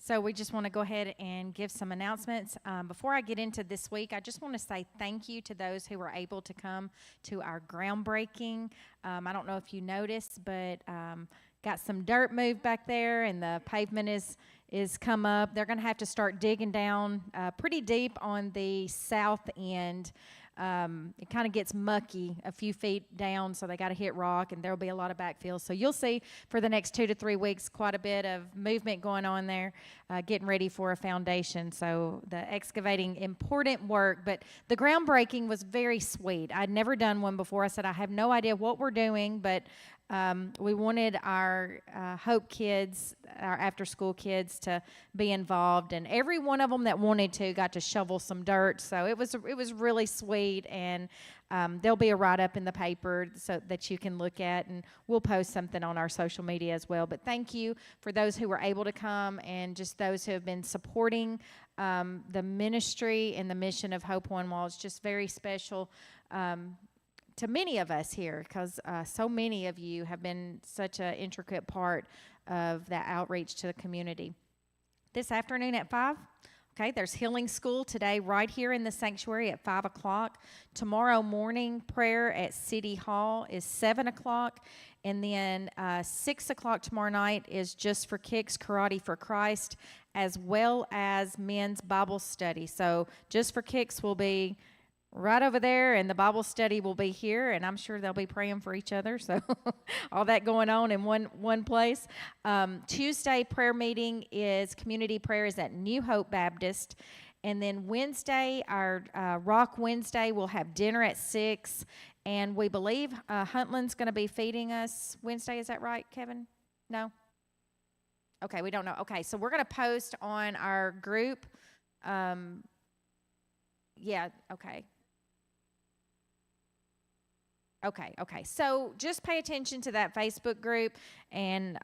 So we just want to go ahead and give some announcements. Before I get into this week, I just want to say thank you to those who were able to come to our groundbreaking. I don't know if you noticed, but got some dirt moved back there, and the pavement is come up. They're going to have to start digging down pretty deep on the south end. It kind of gets mucky a few feet down, so they got to hit rock, and there'll be a lot of backfill. So you'll see for the next 2 to 3 weeks quite a bit of movement going on there, getting ready for a foundation. So the excavating, important work, but the groundbreaking was very sweet. I'd never done one before. I said, I have no idea what we're doing, but we wanted our Hope kids, our after-school kids, to be involved, and every one of them that wanted to got to shovel some dirt. So it was really sweet, and there'll be a write-up in the paper so that you can look at, and we'll post something on our social media as well. But thank you for those who were able to come, and just those who have been supporting the ministry and the mission of Hope One Wall. It's just very special. To many of us here, because so many of you have been such an intricate part of that outreach to the community. This afternoon at 5, okay, there's healing school today right here in the sanctuary at 5 o'clock. Tomorrow morning, prayer at City Hall is 7 o'clock. And then 6 o'clock tomorrow night is Just for Kicks, Karate for Christ, as well as men's Bible study. So Just for Kicks will be right over there, and the Bible study will be here, and I'm sure they'll be praying for each other. So all that going on in one place. Tuesday prayer meeting is community prayer is at New Hope Baptist. And then Wednesday, our Rock Wednesday, we'll have dinner at 6. And we believe Huntland's going to be feeding us Wednesday. Is that right, Kevin? No? Okay, we don't know. Okay, so we're going to post on our group. Yeah, okay. Okay. So just pay attention to that Facebook group, and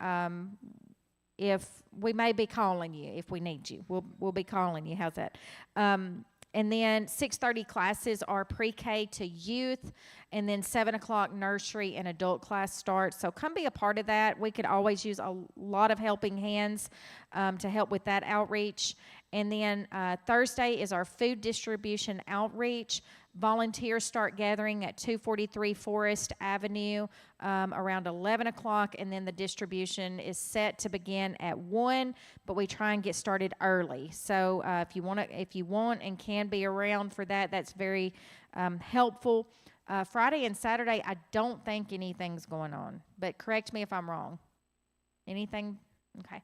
if we may be calling you if we need you, we'll be calling you. How's that? And then 6:30 classes are pre-K to youth, and then 7 o'clock nursery and adult class starts. So come be a part of that. We could always use a lot of helping hands to help with that outreach. And then Thursday is our food distribution outreach. Volunteers start gathering at 243 Forest Avenue around 11 o'clock, and then the distribution is set to begin at 1, but we try and get started early. So if you want and can be around for that, that's very helpful. Friday and Saturday, I don't think anything's going on, but correct me if I'm wrong. Anything? Okay.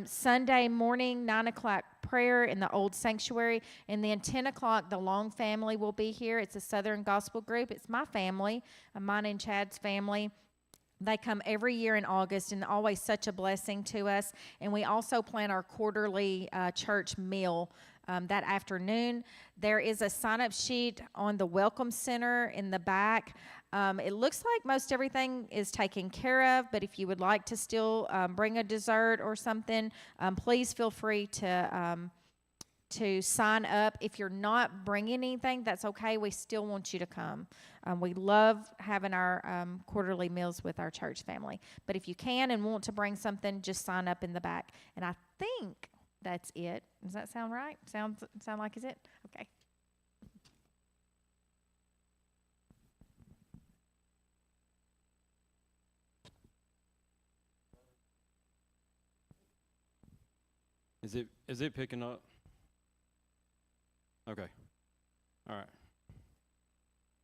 Sunday morning, 9 o'clock prayer in the old sanctuary, and then 10 o'clock the Long family will be here. It's a Southern Gospel group. It's my family, mine and Chad's family. They come every year in August, and always such a blessing to us. And we also plan our quarterly church meal that afternoon. There is a sign-up sheet on the Welcome Center in the back. It looks like most everything is taken care of, but if you would like to still bring a dessert or something, please feel free to sign up. If you're not bringing anything, that's okay. We still want you to come. We love having our quarterly meals with our church family. But if you can and want to bring something, just sign up in the back. And I think that's it. Does that sound right? Sound like is it? Okay. Is it picking up? Okay. All right.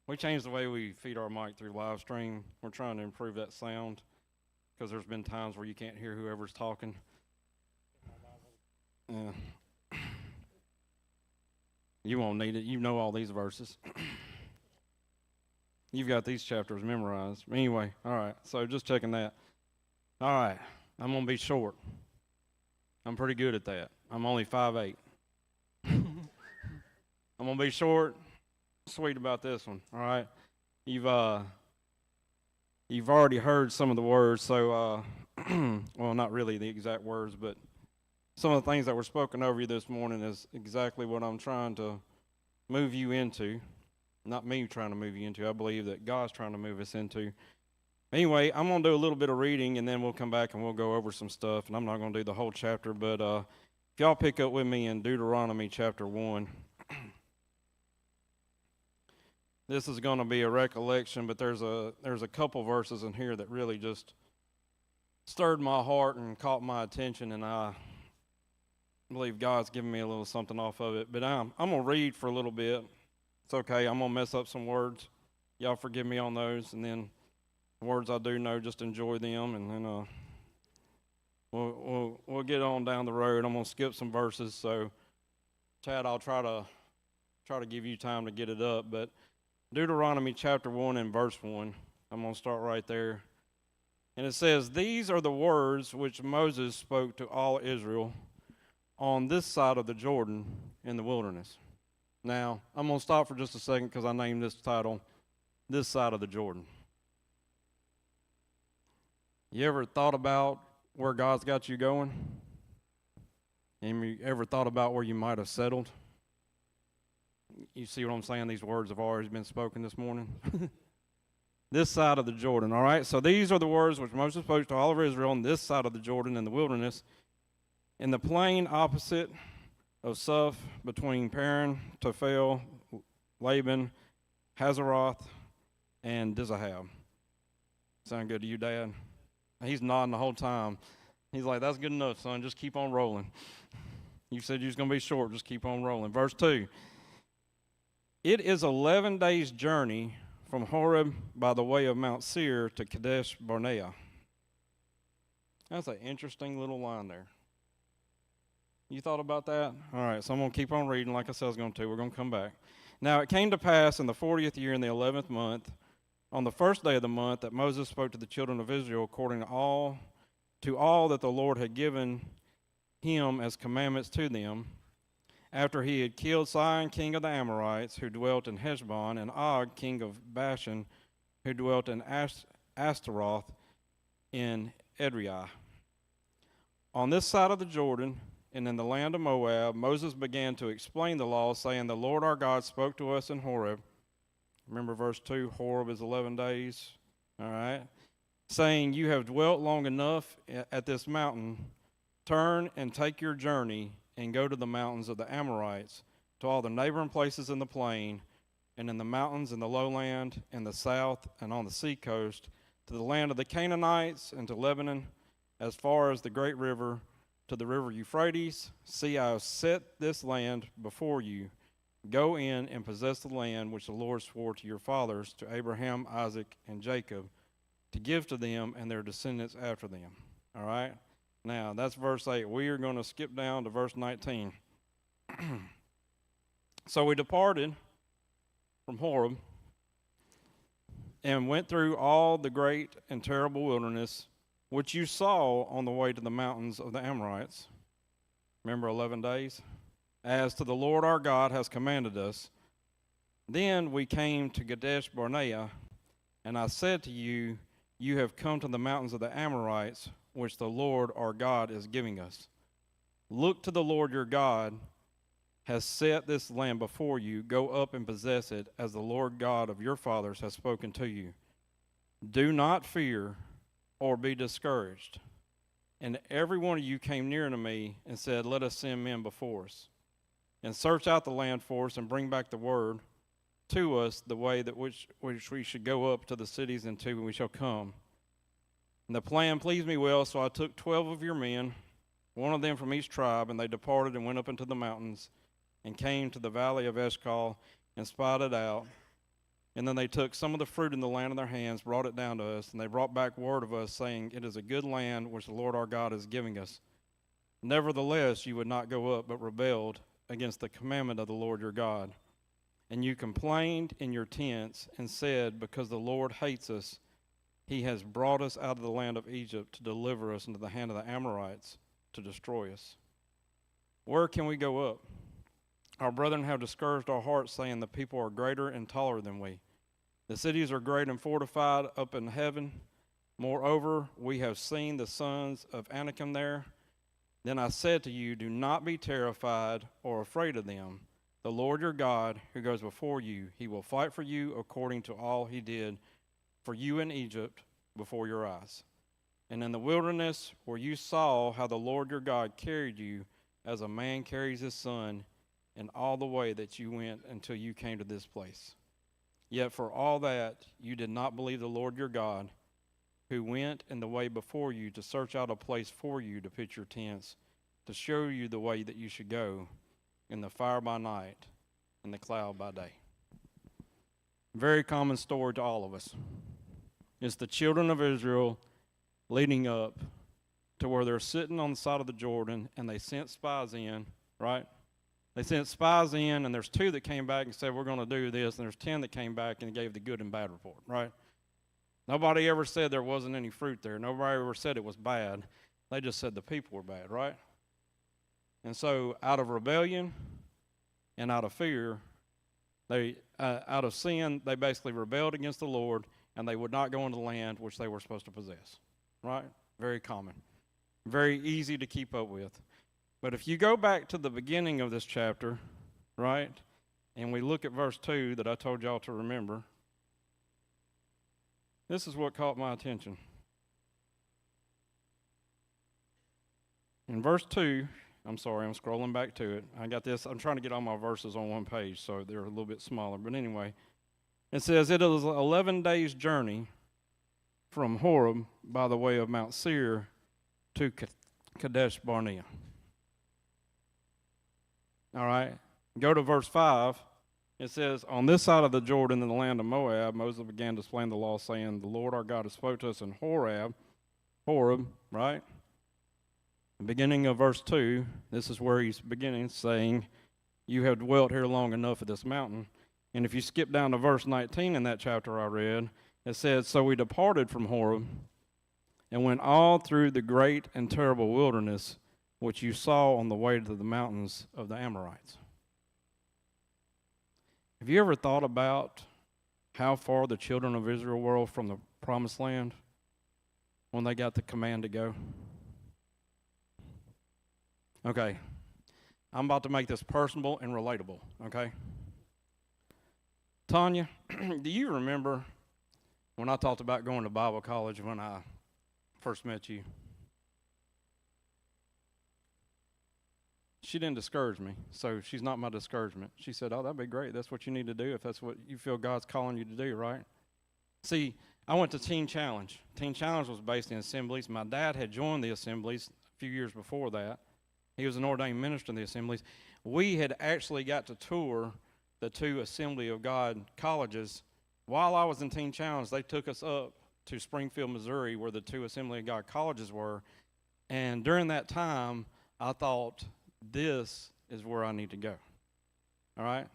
We changed the way we feed our mic through live stream. We're trying to improve that sound because there's been times where you can't hear whoever's talking. You won't need it. You know all these verses. You've got these chapters memorized. Anyway, all right. So just checking that. All right. I'm going to be short. I'm pretty good at that. I'm only 5'8". I'm going to be short, sweet about this one, all right? You've already heard some of the words, so, well, not really the exact words, but some of the things that were spoken over you this morning is exactly what I'm trying to move you into. Not me trying to move you into. I believe that God's trying to move us into. Anyway, I'm going to do a little bit of reading, and then we'll come back and we'll go over some stuff. And I'm not going to do the whole chapter, but If y'all pick up with me in Deuteronomy chapter 1, this is going to be a recollection, but there's a couple verses in here that really just stirred my heart and caught my attention, and I believe God's given me a little something off of it. But I'm going to read for a little bit. It's okay. I'm going to mess up some words. Y'all forgive me on those, and then the words I do know, just enjoy them, and then we'll get on down the road. I'm going to skip some verses, so Chad, I'll try to give you time to get it up. But Deuteronomy chapter 1 and verse 1, I'm going to start right there. And it says, "These are the words which Moses spoke to all Israel on this side of the Jordan in the wilderness." Now, I'm going to stop for just a second because I named this title, "This Side of the Jordan." You ever thought about where God's got you going? And you ever thought about where you might have settled? You see what I'm saying? These words have always been spoken this morning. This side of the Jordan, all right? So these are the words which Moses spoke to all of Israel on this side of the Jordan in the wilderness, in the plain opposite of Suph, between Paran, Tophel, Laban, Hazeroth, and Dizahab. Sound good to you, Dad? He's nodding the whole time. He's like, "That's good enough, son. Just keep on rolling. You said you was going to be short. Just keep on rolling." Verse 2. "It is 11 days' journey from Horeb by the way of Mount Seir to Kadesh Barnea." That's an interesting little line there. You thought about that? All right, so I'm going to keep on reading like I said I was going to. We're going to come back. "Now it came to pass in the 40th year in the 11th month, on the first day of the month, that Moses spoke to the children of Israel according to all that the Lord had given him as commandments to them, after he had killed Sihon, king of the Amorites, who dwelt in Heshbon, and Og, king of Bashan, who dwelt in Ashtaroth in Edrei. On this side of the Jordan, and in the land of Moab, Moses began to explain the law, saying, The Lord our God spoke to us in Horeb." Remember verse 2, Horeb is 11 days, all right? "Saying, You have dwelt long enough at this mountain. Turn and take your journey and go to the mountains of the Amorites, to all the neighboring places in the plain, and in the mountains in the lowland, in the south, and on the sea coast, to the land of the Canaanites, and to Lebanon, as far as the great river, to the river Euphrates. See, I have set this land before you. Go in and possess the land which the Lord swore to your fathers, to Abraham, Isaac, and Jacob, to give to them and their descendants after them." All right? Now, that's verse 8. We are going to skip down to verse 19. "So we departed from Horeb and went through all the great and terrible wilderness, which you saw on the way to the mountains of the Amorites." Remember 11 days? "As to the Lord our God has commanded us. Then we came to Kadesh Barnea, and I said to you, You have come to the mountains of the Amorites, which the Lord our God is giving us. Look to the Lord your God has set this land before you. Go up and possess it, as the Lord God of your fathers has spoken to you. Do not fear or be discouraged." And every one of you came near to me and said, Let us send men before us, and search out the land for us, and bring back the word to us the way that which we should go up to the cities into we shall come. And the plan pleased me well, so I took 12 of your men, one of them from each tribe, and they departed and went up into the mountains, and came to the valley of Eshcol, and spied it out. And then they took some of the fruit in the land in their hands, brought it down to us, and they brought back word of us, saying, It is a good land which the Lord our God is giving us. Nevertheless, you would not go up, but rebelled against the commandment of the Lord your God. And you complained in your tents, and said, Because the Lord hates us, he has brought us out of the land of Egypt to deliver us into the hand of the Amorites, to destroy us. Where can we go up? Our brethren have discouraged our hearts, saying, The people are greater and taller than we. The cities are great and fortified up in heaven. Moreover, we have seen the sons of Anakim there. Then I said to you, Do not be terrified or afraid of them. The Lord your God, who goes before you, he will fight for you according to all he did for you in Egypt before your eyes. And in the wilderness, where you saw how the Lord your God carried you as a man carries his son in all the way that you went until you came to this place. Yet for all that you did not believe the Lord your God, who went in the way before you to search out a place for you to pitch your tents, to show you the way that you should go, in the fire by night and the cloud by day. Very common story to all of us. It's the children of Israel leading up to where they're sitting on the side of the Jordan and they sent spies in, right? They sent spies in, and there's 2 that came back and said, we're going to do this, and there's 10 that came back and gave the good and bad report, right? Nobody ever said there wasn't any fruit there. Nobody ever said it was bad. They just said the people were bad, right? And so out of rebellion and out of fear, out of sin, they basically rebelled against the Lord, and they would not go into the land which they were supposed to possess, right? Very common. Very easy to keep up with. But if you go back to the beginning of this chapter, right, and we look at verse 2 that I told y'all to remember, this is what caught my attention. In verse 2, I'm sorry, I'm scrolling back to it. I got this. I'm trying to get all my verses on one page, so they're a little bit smaller. But anyway, it says, it is 11 days' journey from Horeb by the way of Mount Seir to Kadesh Barnea. All right, go to verse 5. It says, on this side of the Jordan in the land of Moab, Moses began displaying the law, saying, the Lord our God has spoke to us in Horeb, right? The beginning of verse 2, this is where he's beginning, saying, you have dwelt here long enough at this mountain. And if you skip down to verse 19 in that chapter I read, it says, so we departed from Horeb and went all through the great and terrible wilderness, which you saw on the way to the mountains of the Amorites. Have you ever thought about how far the children of Israel were from the promised land when they got the command to go? Okay, I'm about to make this personable and relatable, okay? Tanya, do you remember when I talked about going to Bible college when I first met you? She didn't discourage me, so she's not my discouragement. She said, oh, that'd be great. That's what you need to do if that's what you feel God's calling you to do, right? See, I went to Teen Challenge. Teen Challenge was based in assemblies. My dad had joined the assemblies a few years before that. He was an ordained minister in the assemblies. We had actually got to tour the 2 Assembly of God colleges. While I was in Teen Challenge, they took us up to Springfield, Missouri, where the 2 Assembly of God colleges were. And during that time, I thought, this is where I need to go. All right?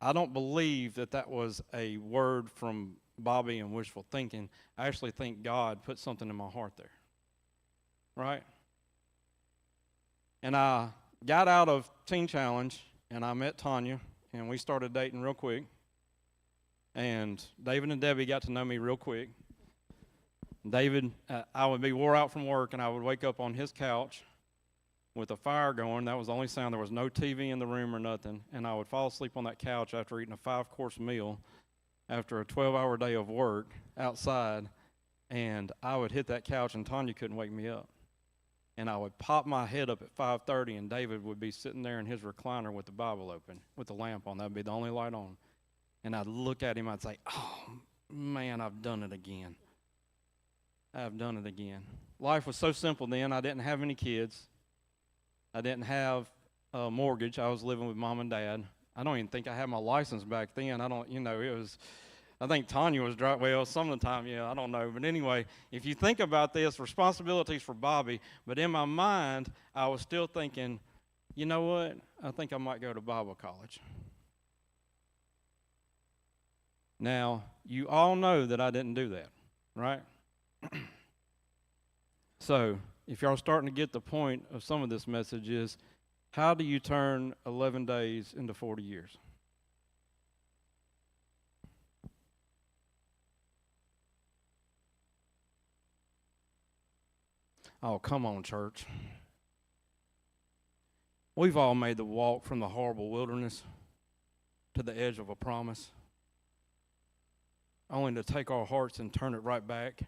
I don't believe that was a word from Bobby and wishful thinking. I actually think God put something in my heart there. Right? And I got out of Teen Challenge, and I met Tanya, and we started dating real quick. And David and Debbie got to know me real quick. David, I would be wore out from work, and I would wake up on his couch with a fire going. That was the only sound. There was no TV in the room or nothing. And I would fall asleep on that couch after eating a 5-course meal after a 12-hour day of work outside. And I would hit that couch, and Tanya couldn't wake me up. And I would pop my head up at 5:30, and David would be sitting there in his recliner with the Bible open, with the lamp on. That would be the only light on. And I'd look at him, I'd say, oh, man, I've done it again. I've done it again. Life was so simple then. I didn't have any kids. I didn't have a mortgage. I was living with mom and dad. I don't even think I had my license back then. I think Tanya was driving. Well, some of the time, yeah, I don't know. But anyway, if you think about this, responsibilities for Bobby. But in my mind, I was still thinking, you know what? I think I might go to Bible college. Now, you all know that I didn't do that, right? So, if y'all are starting to get the point of some of this message is, how do you turn 11 days into 40 years? Oh, come on, church. We've all made the walk from the horrible wilderness to the edge of a promise, only to take our hearts and turn it right back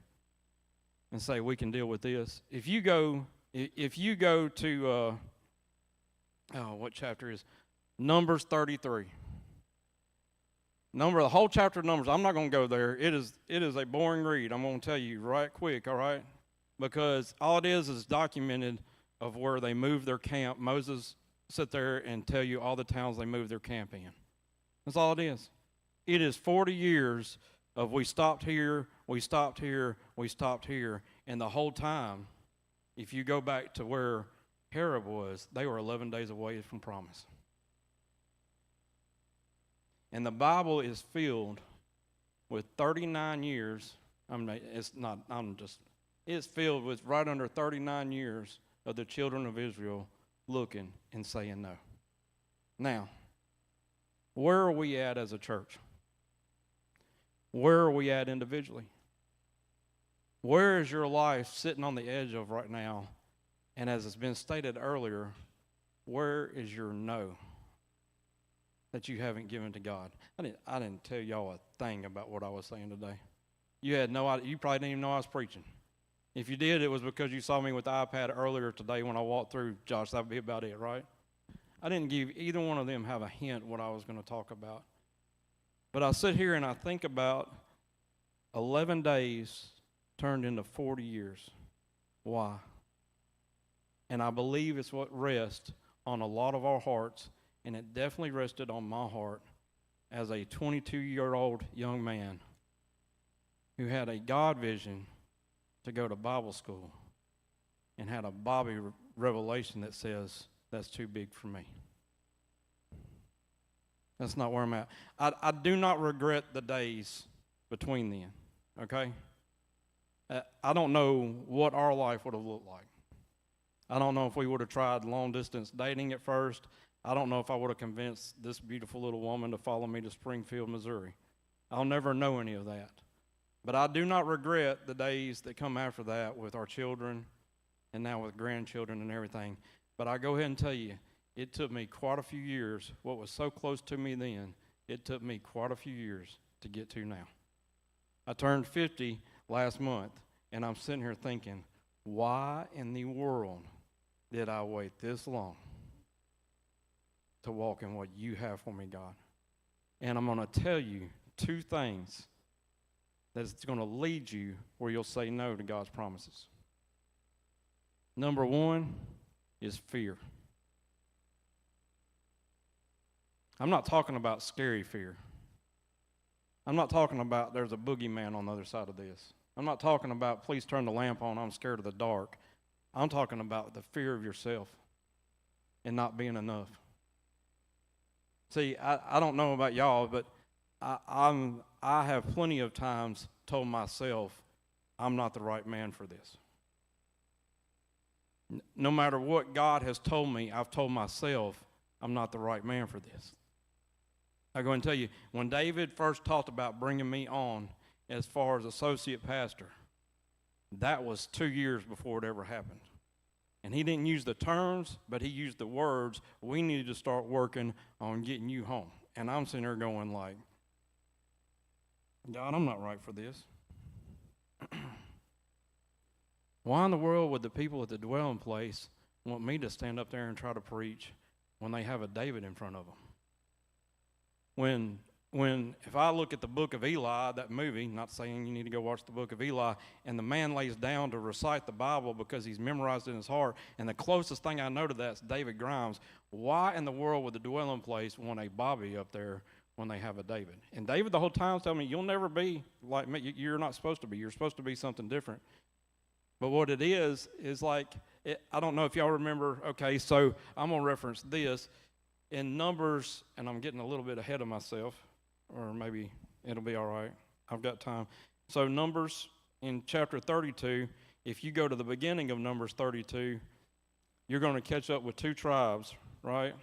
and say we can deal with this. If you go to what chapter is Numbers 33. The whole chapter of Numbers. I'm not going to go there. It is a boring read. I'm going to tell you right quick, all right? Because all it is documented of where they moved their camp. Moses sit there and tell you all the towns they moved their camp in. That's all it is. It is 40 years of we stopped here, we stopped here, we stopped here. And the whole time, if you go back to where Herod was, they were 11 days away from promise. And the Bible is filled with 39 years. It's filled with right under 39 years of the children of Israel looking and saying no. Now, where are we at as a church? Where are we at individually? Where is your life sitting on the edge of right now? And as it's been stated earlier, where is your no that you haven't given to God? I didn't tell y'all a thing about what I was saying today. You had no idea. You probably didn't even know I was preaching. If you did, it was because you saw me with the iPad earlier today when I walked through. Josh, that would be about it, right? I didn't give either one of them have a hint what I was going to talk about. But I sit here and I think about 11 days turned into 40 years. Why? And I believe it's what rests on a lot of our hearts, and it definitely rested on my heart as a 22-year-old young man who had a God vision to go to Bible school and had a Bobby revelation that says, that's too big for me. That's not where I'm at. I do not regret the days between then, okay? I don't know what our life would have looked like. I don't know if we would have tried long-distance dating at first. I don't know if I would have convinced this beautiful little woman to follow me to Springfield, Missouri. I'll never know any of that. But I do not regret the days that come after that with our children and now with grandchildren and everything. But I go ahead and tell you, it took me quite a few years. What was so close to me then, it took me quite a few years to get to now. I turned 50 last month, and I'm sitting here thinking, why in the world did I wait this long to walk in what you have for me, God? And I'm going to tell you two things that's going to lead you where you'll say no to God's promises. Number one is fear. I'm not talking about scary fear. I'm not talking about there's a boogeyman on the other side of this. I'm not talking about please turn the lamp on, I'm scared of the dark. I'm talking about the fear of yourself and not being enough. See, I don't know about y'all, but I have plenty of times told myself I'm not the right man for this. No matter what God has told me, I've told myself I'm not the right man for this. I'm going to tell you, when David first talked about bringing me on as far as associate pastor, that was 2 years before it ever happened. And he didn't use the terms, but he used the words, we need to start working on getting you home. And I'm sitting there going like, God, I'm not right for this. Why in the world would the people at the dwelling place want me to stand up there and try to preach when they have a David in front of them? If I look at the book of Eli, that movie, not saying you need to go watch the book of Eli, and the man lays down to recite the Bible because he's memorized it in his heart, and the closest thing I know to that is David Grimes. Why in the world would the dwelling place want a Bobby up there when they have a David? And David the whole time is telling me, you'll never be like me. You're not supposed to be. You're supposed to be something different. But what it is like, I don't know if y'all remember, okay, so I'm going to reference this. In Numbers, and I'm getting a little bit ahead of myself, or maybe it'll be all right. I've got time. So Numbers in chapter 32, if you go to the beginning of Numbers 32, you're going to catch up with two tribes, right?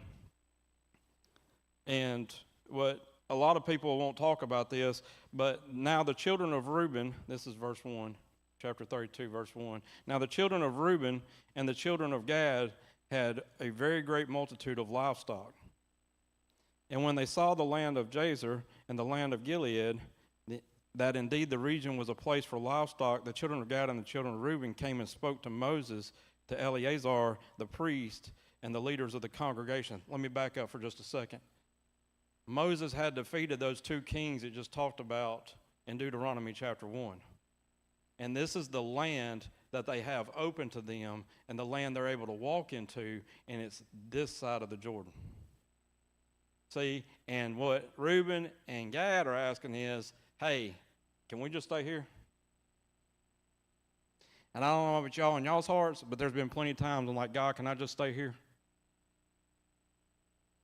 And what a lot of people won't talk about this, but now the children of Reuben, this is verse 1, chapter 32, verse 1. Now the children of Reuben and the children of Gad had a very great multitude of livestock. And when they saw the land of Jazer and the land of Gilead, that indeed the region was a place for livestock, the children of Gad and the children of Reuben came and spoke to Moses, to Eleazar the priest, and the leaders of the congregation. Let me back up for just a second. Moses had defeated those two kings it just talked about in Deuteronomy chapter 1. And this is the land that they have open to them and the land they're able to walk into, and it's this side of the Jordan. See, and what Reuben and Gad are asking is, hey, can we just stay here? And I don't know about y'all and y'all's hearts, but there's been plenty of times I'm like, God, can I just stay here?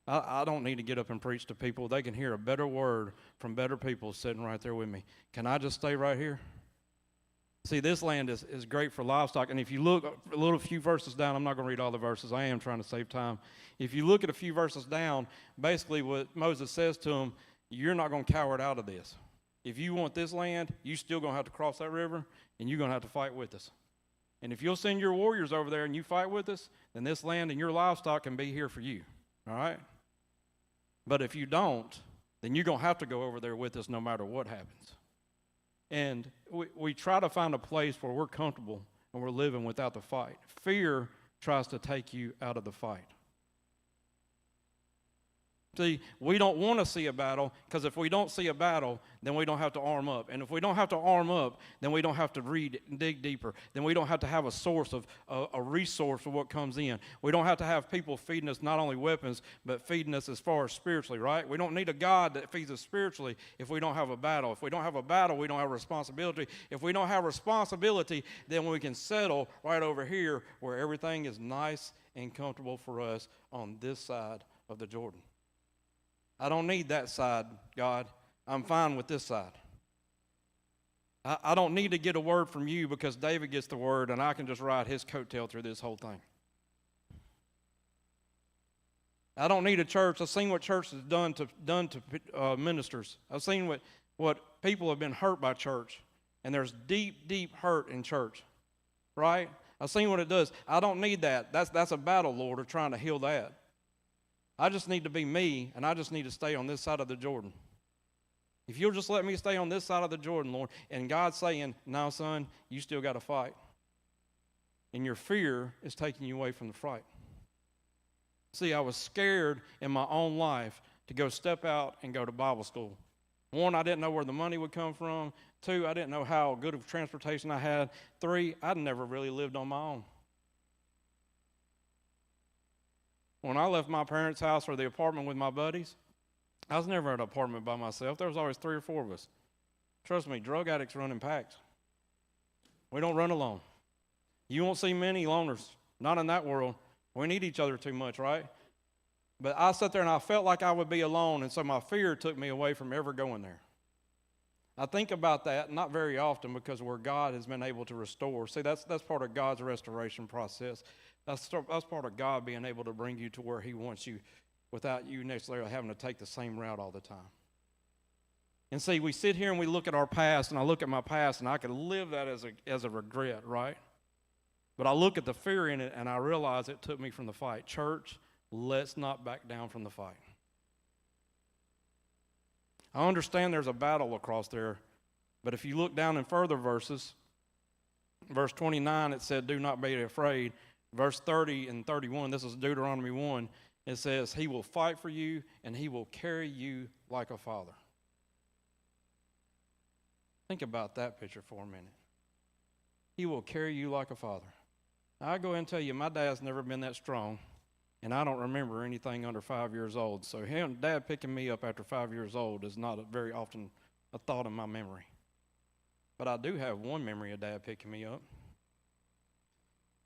I don't need to get up and preach to people. They can hear a better word from better people sitting right there with me. Can I just stay right here? See, this land is great for livestock. And if you look a few verses down, I'm not going to read all the verses. I am trying to save time. If you look at a few verses down, basically what Moses says to them, you're not going to cower out of this. If you want this land, you're still going to have to cross that river, and you're going to have to fight with us. And if you'll send your warriors over there and you fight with us, then this land and your livestock can be here for you. All right? But if you don't, then you're going to have to go over there with us no matter what happens. And we try to find a place where we're comfortable and we're living without the fight. Fear tries to take you out of the fight. See, we don't want to see a battle, because if we don't see a battle, then we don't have to arm up. And if we don't have to arm up, then we don't have to read and dig deeper. Then we don't have to have a source of a resource of what comes in. We don't have to have people feeding us not only weapons, but feeding us as far as spiritually, right? We don't need a God that feeds us spiritually if we don't have a battle. If we don't have a battle, we don't have responsibility. If we don't have responsibility, then we can settle right over here where everything is nice and comfortable for us on this side of the Jordan. I don't need that side, God. I'm fine with this side. I don't need to get a word from you because David gets the word and I can just ride his coattail through this whole thing. I don't need a church. I've seen what church has done to ministers. I've seen what people have been hurt by church. And there's deep, deep hurt in church, right? I've seen what it does. I don't need that. That's a battle, Lord, of trying to heal that. I just need to be me, and I just need to stay on this side of the Jordan. If you'll just let me stay on this side of the Jordan, Lord, and God's saying, no, son, you still got to fight. And your fear is taking you away from the fight. See, I was scared in my own life to go step out and go to Bible school. One, I didn't know where the money would come from. Two, I didn't know how good of transportation I had. Three, I'd never really lived on my own. When I left my parents' house or the apartment with my buddies, I was never in an apartment by myself. There was always 3 or 4 of us. Trust me, drug addicts run in packs. We don't run alone. You won't see many loners, not in that world. We need each other too much, right? But I sat there and I felt like I would be alone, and so my fear took me away from ever going there. I think about that not very often because where God has been able to restore. See, that's part of God's restoration process. That's part of God being able to bring you to where he wants you without you necessarily having to take the same route all the time. And see, we sit here and we look at our past, and I look at my past, and I could live that as a regret, right? But I look at the fear in it, and I realize it took me from the fight. Church, let's not back down from the fight. I understand there's a battle across there, but if you look down in further verses, verse 29, it said, do not be afraid. Verse 30 and 31, this is Deuteronomy 1, it says, he will fight for you and he will carry you like a father. Think about that picture for a minute. He will carry you like a father. I'll go ahead and tell you, my dad's never been that strong, and I don't remember anything under 5 years old. So Dad picking me up after 5 years old is not very often a thought in my memory. But I do have one memory of Dad picking me up.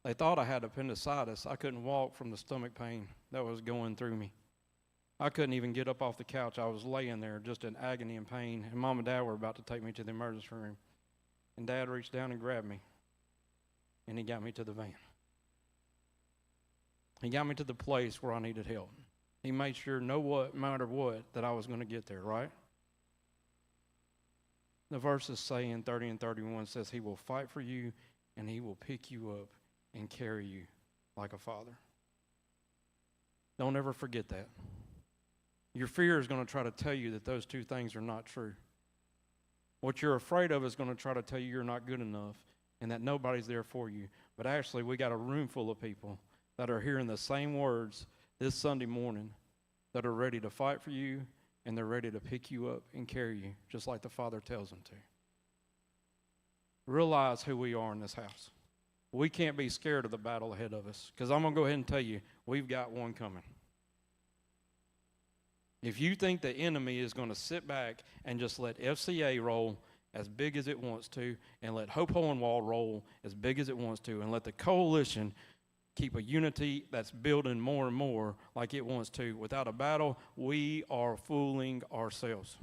They thought I had appendicitis. I couldn't walk from the stomach pain that was going through me. I couldn't even get up off the couch. I was laying there just in agony and pain, and Mom and Dad were about to take me to the emergency room. And Dad reached down and grabbed me, and he got me to the van. He got me to the place where I needed help. He made sure, no matter what, that I was going to get there, right? The verses say in 30 and 31 says, he will fight for you, and he will pick you up and carry you like a father. Don't ever forget that. Your fear is going to try to tell you that those two things are not true. What you're afraid of is going to try to tell you you're not good enough and that nobody's there for you. But actually, we got a room full of people that are hearing the same words this Sunday morning that are ready to fight for you, and they're ready to pick you up and carry you just like the Father tells them to. Realize who we are in this house. We can't be scared of the battle ahead of us, because I'm going to go ahead and tell you, we've got one coming. If you think the enemy is going to sit back and just let FCA roll as big as it wants to, and let Hope Hohenwald roll as big as it wants to, and let the coalition keep a unity that's building more and more like it wants to, without a battle, we are fooling ourselves.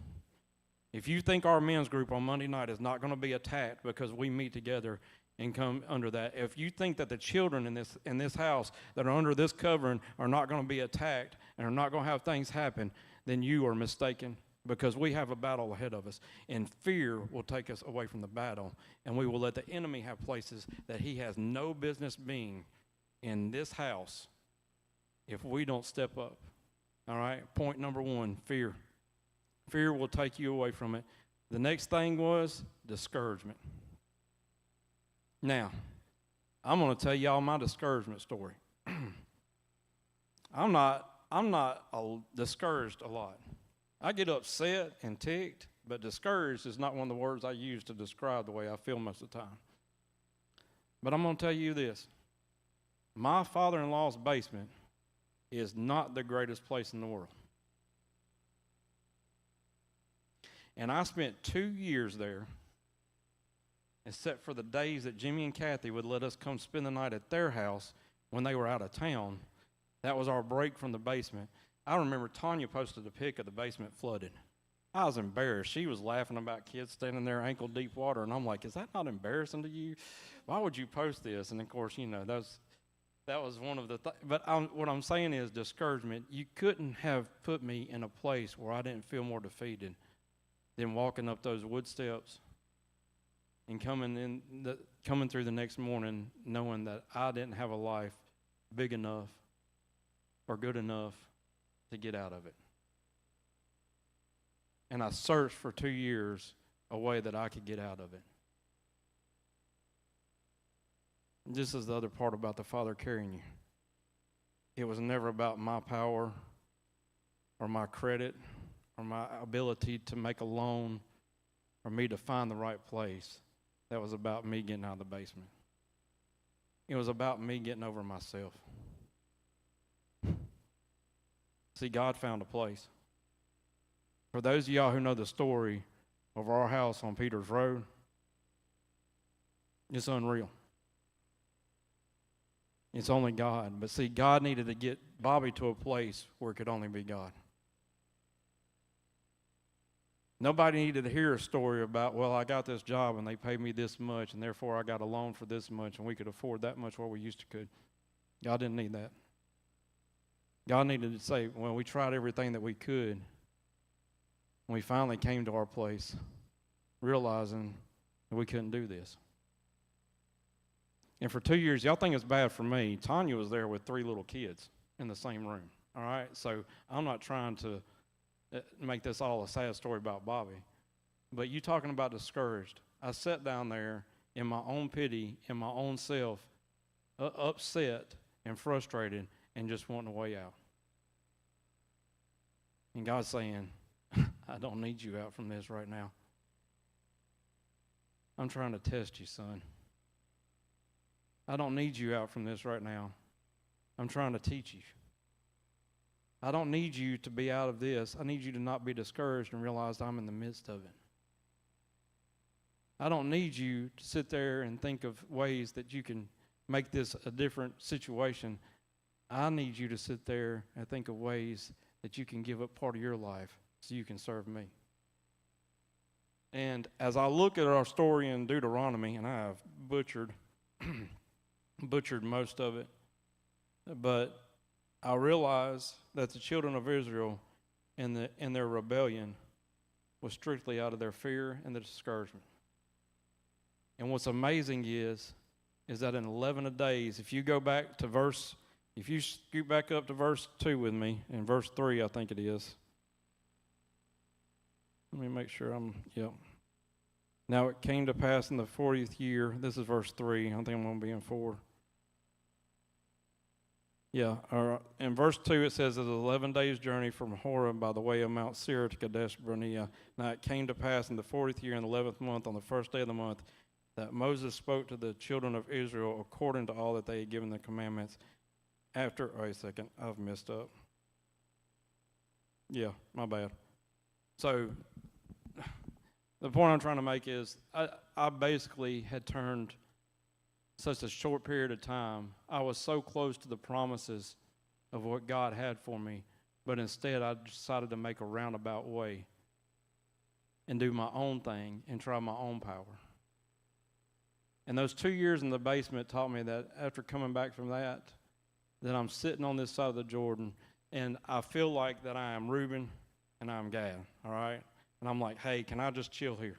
If you think our men's group on Monday night is not going to be attacked because we meet together and come under that, if you think that the children in this house that are under this covering are not going to be attacked and are not going to have things happen, then you are mistaken, because we have a battle ahead of us, and fear will take us away from the battle, and we will let the enemy have places that he has no business being in this house if we don't step up. All right, point number one, fear. Fear will take you away from it. The next thing was discouragement. Now, I'm going to tell y'all my discouragement story. I'm not discouraged a lot. I get upset and ticked, but discouraged is not one of the words I use to describe the way I feel most of the time. But I'm going to tell you this. My father-in-law's basement is not the greatest place in the world. And I spent 2 years there, except for the days that Jimmy and Kathy would let us come spend the night at their house when they were out of town. That was our break from the basement. I remember Tanya posted a pic of the basement flooded. I was embarrassed. She was laughing about kids standing there ankle deep water, and I'm like, is that not embarrassing to you? Why would you post this? And of course, you know, that was one of the but what I'm saying is discouragement. You couldn't have put me in a place where I didn't feel more defeated than walking up those wood steps and coming through the next morning knowing that I didn't have a life big enough or good enough to get out of it. And I searched for 2 years a way that I could get out of it. This is the other part about the Father carrying you. It was never about my power or my credit or my ability to make a loan or me to find the right place. That was about me getting out of the basement. It was about me getting over myself. See, God found a place. For those of y'all who know the story of our house on Peters Road, it's unreal. It's only God. But see, God needed to get Bobby to a place where it could only be God. Nobody needed to hear a story about, well, I got this job and they paid me this much and therefore I got a loan for this much and we could afford that much where we used to could. God didn't need that. God needed to say, well, we tried everything that we could. And we finally came to our place realizing that we couldn't do this. And for 2 years, y'all think it's bad for me. Tanya was there with 3 little kids in the same room. All right? So I'm not trying to make this all a sad story about Bobby. But you talking about discouraged. I sat down there in my own pity, in my own self, upset and frustrated and just wanting a way out. And God's saying, I don't need you out from this right now. I'm trying to test you, son. I don't need you out from this right now. I'm trying to teach you. I don't need you to be out of this. I need you to not be discouraged and realize I'm in the midst of it. I don't need you to sit there and think of ways that you can make this a different situation. I need you to sit there and think of ways that you can give up part of your life so you can serve me. And as I look at our story in Deuteronomy, and I have butchered most of it, but I realize that the children of Israel in their rebellion was strictly out of their fear and the discouragement. And what's amazing is that in 11 days, if you scoot back up to verse 2 with me, in verse 3 I think it is. Let me make sure Now it came to pass in the 40th year, this is verse 3, I think I'm going to be in 4. Yeah, in verse 2 it says, "It was 11 days' journey from Horeb by the way of Mount Seir to Kadesh Barnea. Now it came to pass in the 40th year, in the 11th month, on the first day of the month, that Moses spoke to the children of Israel according to all that they had given the commandments." Wait a second, I've messed up. Yeah, my bad. So, the point I'm trying to make is, I basically had turned such a short period of time. I was so close to the promises of what God had for me, but instead I decided to make a roundabout way and do my own thing and try my own power. And those 2 years in the basement taught me that after coming back from that I'm sitting on this side of the Jordan, and I feel like that I am Reuben and I'm Gad, all right? And I'm like, hey, can I just chill here?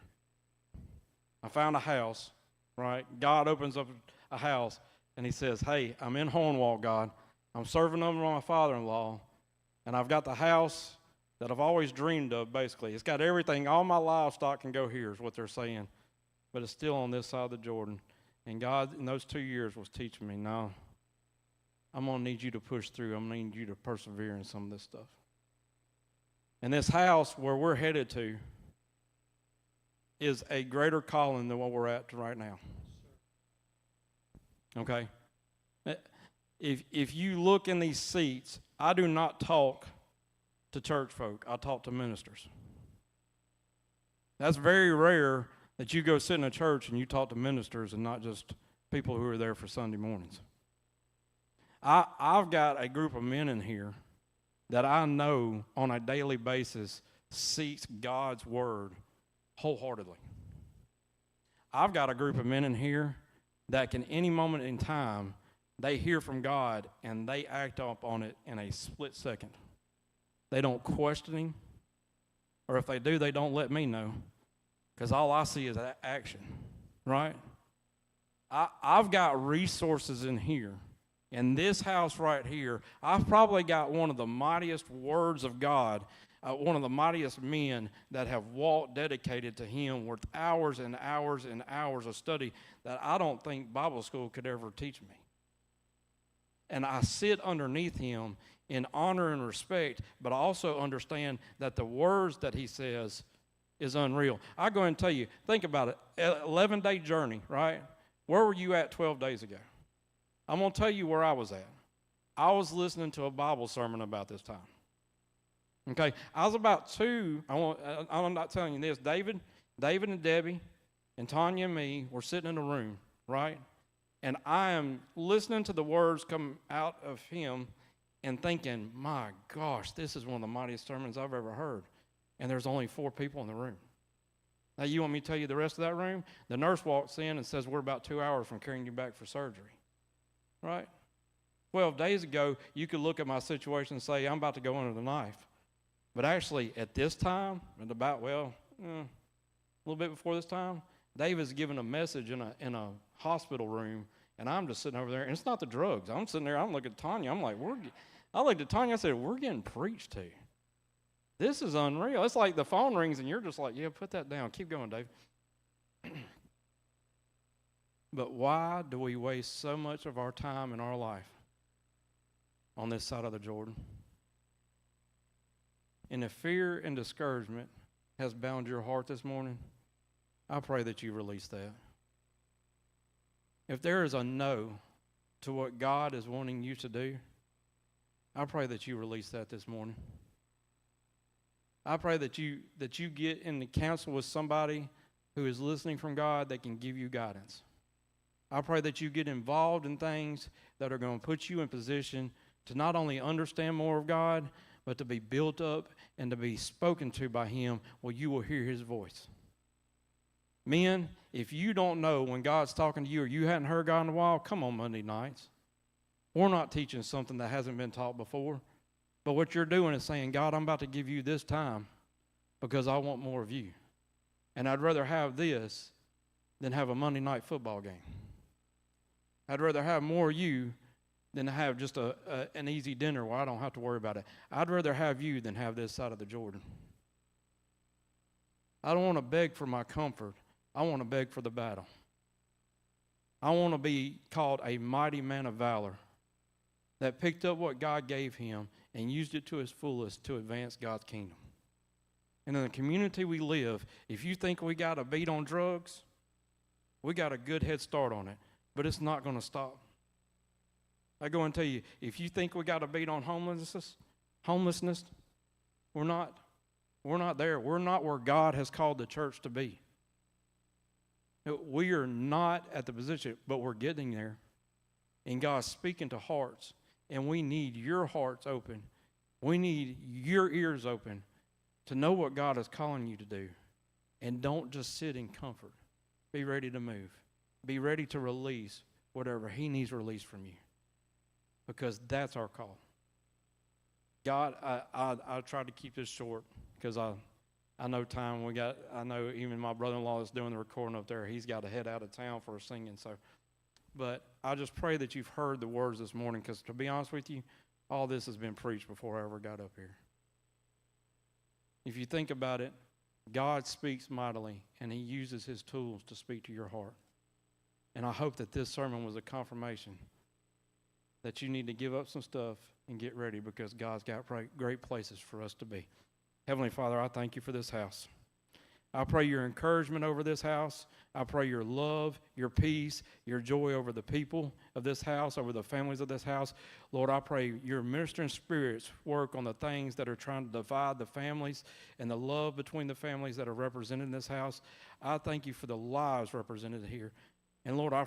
I found a house, right? God opens up a house, and he says, hey, I'm in Hornwall, God. I'm serving under my father-in-law, and I've got the house that I've always dreamed of, basically. It's got everything. All my livestock can go here is what they're saying. But it's still on this side of the Jordan. And God, in those 2 years, was teaching me, no, I'm going to need you to push through. I'm going to need you to persevere in some of this stuff. And this house where we're headed to is a greater calling than what we're at right now. Okay? If you look in these seats, I do not talk to church folk. I talk to ministers. That's very rare that you go sit in a church and you talk to ministers and not just people who are there for Sunday mornings. I've got a group of men in here that I know on a daily basis seeks God's word wholeheartedly. I've got a group of men in here that can, any moment in time, they hear from God and they act up on it in a split second. They don't question him, or if they do, they don't let me know, because all I see is action, right? I've got resources in here. In this house right here, I've probably got one of the mightiest words of God, one of the mightiest men that have walked dedicated to him with hours and hours and hours of study that I don't think Bible school could ever teach me. And I sit underneath him in honor and respect, but I also understand that the words that he says is unreal. I go and tell you, think about it, 11-day journey, right? Where were you at 12 days ago? I'm going to tell you where I was at. I was listening to a Bible sermon about this time. Okay, I was about I'm not telling you this. David and Debbie and Tanya and me were sitting in a room, right? And I am listening to the words come out of him and thinking, my gosh, this is one of the mightiest sermons I've ever heard. And there's only 4 people in the room. Now, you want me to tell you the rest of that room? The nurse walks in and says, we're about 2 hours from carrying you back for surgery. Right? 12 days ago, you could look at my situation and say, I'm about to go under the knife. But actually, at this time, and about, a little bit before this time, David's giving a message in a hospital room, and I'm just sitting over there, and it's not the drugs. I'm sitting there, I'm looking at Tanya, I'm like, I looked at Tanya, I said, we're getting preached to. This is unreal. It's like the phone rings, and you're just like, yeah, put that down. Keep going, Dave. But why do we waste so much of our time in our life on this side of the Jordan? And if fear and discouragement has bound your heart this morning, I pray that you release that. If there is a no to what God is wanting you to do, I pray that you release that this morning. I pray that you get in the counsel with somebody who is listening from God that can give you guidance. I pray that you get involved in things that are going to put you in position to not only understand more of God, but to be built up and to be spoken to by him where you will hear his voice. Men, if you don't know when God's talking to you or you hadn't heard God in a while, come on Monday nights. We're not teaching something that hasn't been taught before. But what you're doing is saying, God, I'm about to give you this time because I want more of you. And I'd rather have this than have a Monday night football game. I'd rather have more of you than to have just an easy dinner where I don't have to worry about it. I'd rather have you than have this side of the Jordan. I don't want to beg for my comfort. I want to beg for the battle. I want to be called a mighty man of valor that picked up what God gave him and used it to his fullest to advance God's kingdom. And in the community we live, if you think we got a beat on drugs, we got a good head start on it, but it's not going to stop. I go and tell you, if you think we got a beat on homelessness, we're not there. We're not where God has called the church to be. We are not at the position, but we're getting there. And God's speaking to hearts, and we need your hearts open. We need your ears open to know what God is calling you to do. And don't just sit in comfort. Be ready to move. Be ready to release whatever he needs released from you. Because that's our call. God, I tried to keep this short because I know time. I know even my brother-in-law is doing the recording up there. He's got to head out of town for singing. But I just pray that you've heard the words this morning, because to be honest with you, all this has been preached before I ever got up here. If you think about it, God speaks mightily, and he uses his tools to speak to your heart. And I hope that this sermon was a confirmation that you need to give up some stuff and get ready, because God's got great places for us to be. Heavenly Father, I thank you for this house. I pray your encouragement over this house. I pray your love, your peace, your joy over the people of this house, over the families of this house. Lord, I pray your ministering spirits work on the things that are trying to divide the families and the love between the families that are represented in this house. I thank you for the lives represented here. And Lord, I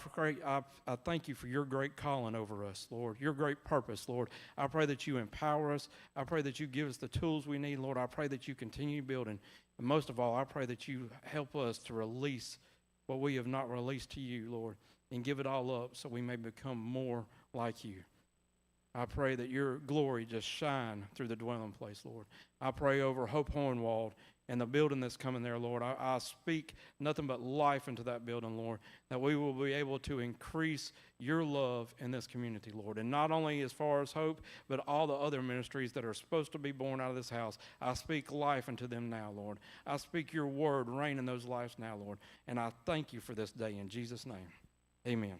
thank you for your great calling over us, Lord, your great purpose, Lord. I pray that you empower us. I pray that you give us the tools we need, Lord. I pray that you continue building. And most of all, I pray that you help us to release what we have not released to you, Lord, and give it all up so we may become more like you. I pray that your glory just shine through the dwelling place, Lord. I pray over Hope Hohenwald and the building that's coming there, Lord. I speak nothing but life into that building, Lord, that we will be able to increase your love in this community, Lord. And not only as far as Hope, but all the other ministries that are supposed to be born out of this house. I speak life into them now, Lord. I speak your word reign in those lives now, Lord. And I thank you for this day in Jesus' name. Amen.